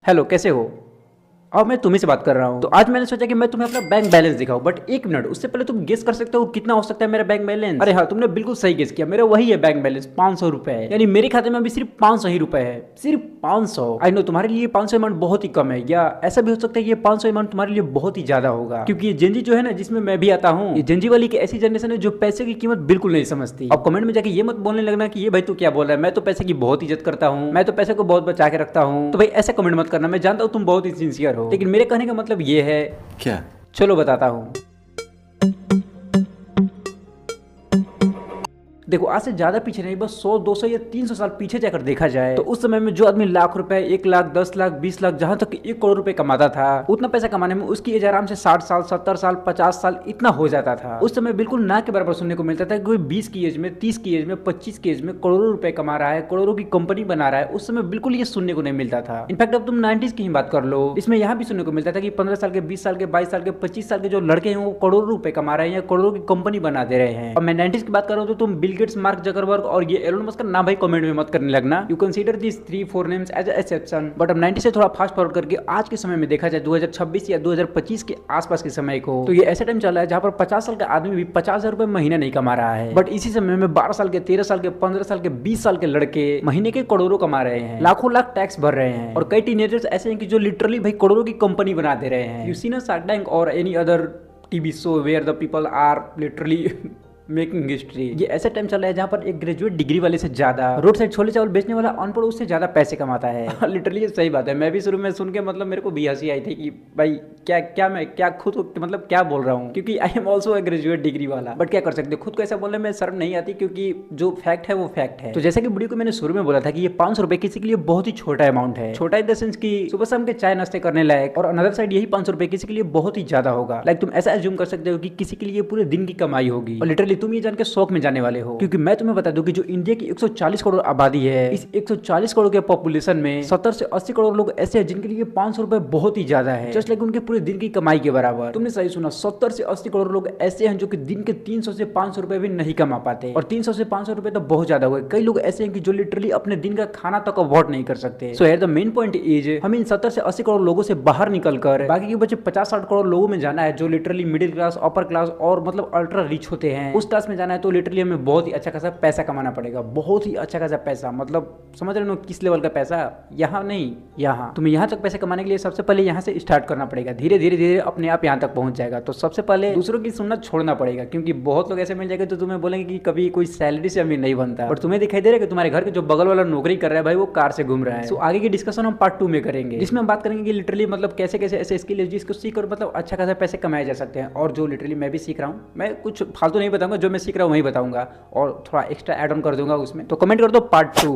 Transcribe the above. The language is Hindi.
हेलो, कैसे हो? और मैं तुम्ही से बात कर रहा हूँ। तो आज मैंने सोचा कि मैं तुम्हें अपना बैंक बैलेंस दिखाऊं, बट एक मिनट, उससे पहले तुम गेस कर सकते हो कितना हो सकता है मेरा बैंक बैलेंस? अरे हाँ, तुमने बिल्कुल सही गेस किया, मेरा वही है बैंक बैलेंस, 500 रुपए है। यानी मेरे खाते में अभी सिर्फ 500 ही रुपए है, सिर्फ 500। आई नो तुम्हारे लिए 500 अमाउंट बहुत ही कम है, या ऐसा भी हो सकता है कि ये 500 अमाउंट तुम्हारे लिए बहुत ही ज्यादा होगा, क्योंकि ये जेंजी जो है ना, जिसमें मैं भी आता हूँ, ये जेंजी वाली की ऐसी जनरेशन है जो पैसे की कीमत बिल्कुल नहीं समझती। अब कमेंट में जाके ये मत बोलने लगना कि ये भाई तू क्या बोल रहा है, मैं तो पैसे की बहुत इज्जत करता हूँ, मैं तो पैसे को बहुत बचा के रखता हूँ। तो भाई ऐसा कमेंट मत करना, मैं जानता हूँ तुम बहुत ही सिंसियर हो, लेकिन मेरे कहने का मतलब ये है। क्या? चलो बताता हूँ। देखो, आज से ज्यादा पीछे नहीं, बस 100 200 या 300 साल पीछे जाकर देखा जाए तो उस समय में जो आदमी लाख रुपए, 1 लाख, 10 लाख, 20 लाख, जहां तक 1 करोड़ रुपए कमाता था, उतना पैसा कमाने में उसकी एज आराम से 60 साल, 70 साल, 50 साल इतना हो जाता था। उस समय बिल्कुल ना के बराबर सुनने को मिलता था कि कोई 20 की एज में, 30 की एज में, 25 की एज में करोड़ों रुपए कमा रहा है, करोड़ों की कंपनी बना रहा है। उस समय बिल्कुल ये सुनने को नहीं मिलता था। इनफैक्ट अब तुम 90s की ही बात कर लो, इसमें यहाँ भी सुनने को मिलता था कि 15 साल के, 20 साल के, 22 साल के, 25 साल के जो लड़के हैं वो करोड़ों रुपए कमा रहे हैं या करोड़ों की कंपनी बना दे रहे हैं। और मैं 90s की बात कर रहा हूँ तो तुम बिल गेट्स, मार्क जकरबर्ग और ये एलोन मस्क का नाम भाई कमेंट में मत करने लगना। You consider this 3-4 names as exception, but अब 90 से थोड़ा फास्ट फॉरवर्ड करके आज के समय में देखा जाए 2026 या 2025 के आसपास के समय को, तो ये ऐसा टाइम चल रहा है जहां पर 50 साल का आदमी भी 50,000 रुपए महीने नहीं कमा रहा है, बट इसी समय में 12 साल के, 13 साल के, 15 साल के, 20 साल के लड़के महीने के करोड़ों कमा रहे हैं, लाखों लाख टैक्स भर रहे हैं। और कई टीनेजर्स ऐसे हैं कि जो लिटरली भाई करोड़ों की कंपनी बना दे रहे हैं। यू सी ना शार्क टैंक और any other TV show where the people are literally making history. ये ऐसा टाइम चल रहा है जहाँ पर एक ग्रेजुएट डिग्री वाले से ज्यादा रोड साइड छोले चावल बेचने वाला अनपढ़ उससे ज्यादा पैसे कमाता है। लिटरली ये सही बात है। मैं भी शुरू में सुन के मतलब मेरे को भी हंसी आई थी कि भाई मैं खुद मतलब क्या बोल रहा हूँ, क्योंकि I am also a graduate degree वाला। बट क्या कर सकते, खुद को ऐसा बोलने में शर्म नहीं आती, क्योंकि जो फैक्ट है वो फैक्ट है। तो जैसे कि वीडियो को मैंने शुरू में बोला था कि ये 500 रुपए किसी के लिए बहुत ही छोटा अमाउंट है। छोटा इन द सेंस की सुबह शाम के चाय नाश्ते करने लायक, और अनदर साइड यही 500 रुपए किसी के लिए बहुत ही ज्यादा होगा। लाइक तुम ऐसा एज्यूम कर सकते हो कि किसी के लिए पूरे दिन की कमाई होगी, और लिटरली तुम ये जान के शौक में जाने वाले हो, क्योंकि मैं तुम्हें बता दूं कि जो इंडिया की 140 करोड़ आबादी है, इस 140 करोड़ के पॉपुलेशन में 70 से 80 करोड़ लोग ऐसे हैं जिनके लिए 500 रुपए बहुत ही ज्यादा है, जस्ट लाइक उनके पूरे दिन की कमाई के बराबर। तुमने सही सुना, 70 से 80 करोड़ लोग ऐसे हैं जो कि दिन के 300 से 500 रुपए भी नहीं कमा पाते, और 300 से 500 रुपए तो बहुत ज्यादा हुए। कई लोग ऐसे हैं कि जो लिटरली अपने दिन का खाना तक अफोर्ड नहीं कर सकते। So here the main point is, हम इन 70 से 80 करोड़ लोगों से बाहर निकलकर बाकी के बचे 50-60 करोड़ लोगों में जाना है, जो literally middle class, upper class और मतलब अल्ट्रा रिच होते हैं। उस क्लास में जाना है तो लिटरली हमें बहुत ही अच्छा खासा पैसा कमाना पड़ेगा, बहुत ही अच्छा खासा पैसा। मतलब समझ रहे हो किस लेवल का पैसा? यहाँ नहीं, यहाँ तुम्हें यहाँ तक पैसे कमाने के लिए सबसे पहले यहाँ से स्टार्ट करना पड़ेगा। धीरे धीरे धीरे अपने आप यहाँ तक पहुंच जाएगा। तो सबसे पहले दूसरों की सुनना छोड़ना पड़ेगा, क्योंकि बहुत लोग ऐसे मिल जाएंगे तो तुम्हें बोलेंगे कि कभी कोई सैलरी से अमीर नहीं बनता, और तुम्हें दिखाई दे रहा है कि तुम्हारे घर के जो बगल वाला नौकरी कर रहा है भाई वो कार से घूम रहा है। तो आगे की डिस्कशन हम पार्ट 2 में करेंगे, जिसमें हम बात करेंगे कि लिटरली मतलब कैसे कैसे ऐसे स्किल है जिसको सीख कर मतलब अच्छा खासा पैसे कमाए जा सकते हैं। और जो लिटरली मैं भी सीख रहा हूँ, मैं कुछ फालतू नहीं बताऊंगा, जो मैं सीख रहा हूँ वही बताऊंगा, और थोड़ा एक्स्ट्रा ऐड ऑन कर दूंगा उसमें। तो कमेंट कर दो पार्ट 2।